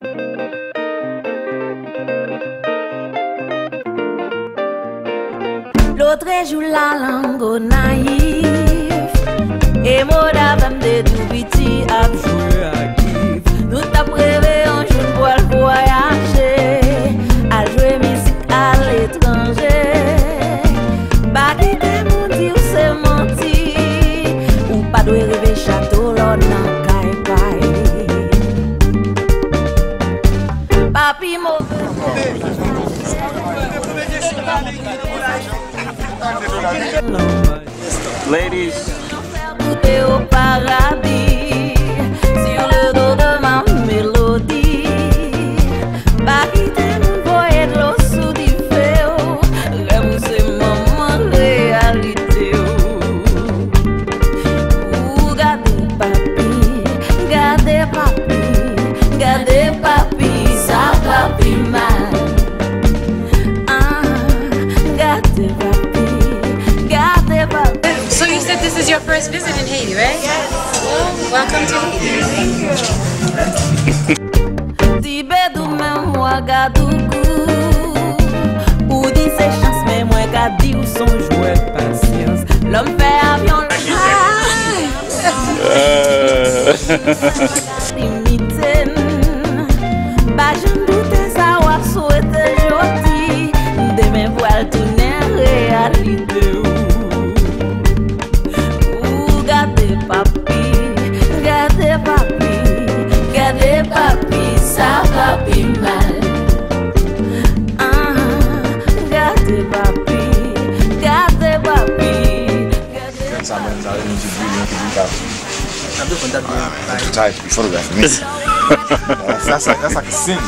L'autre joue la langue naïve et moi d'avant de tout petit à jouer à Kiev. Nous t'a prévé un jour pour le voyager, à jouer musique à l'étranger. Bah quitter mon dire c'est menti, ou pas de rêver château l'on n'a qu'à papi mauvais. Ladies. Au paradis, sur le dos de ma mélodie. Pas quitter mon voyage de l'eau sous du feu. Rêve c'est maman réalité. Ou gardez papi, ça papi mal. So you said this is your first visit in Haiti, right? Yes. Well, welcome to Haiti. Tibedou même moi Gadougou, ou dit c'est chance mais moi Gadi ou son jouet patience. L'homme fait avion. Limiten, bah je me doutais savoir souhaiter jodi, demain voile tourner réalité. Papi, ça papi mal. Gardez papi. I'm too tired to be photographed. That's like a sin.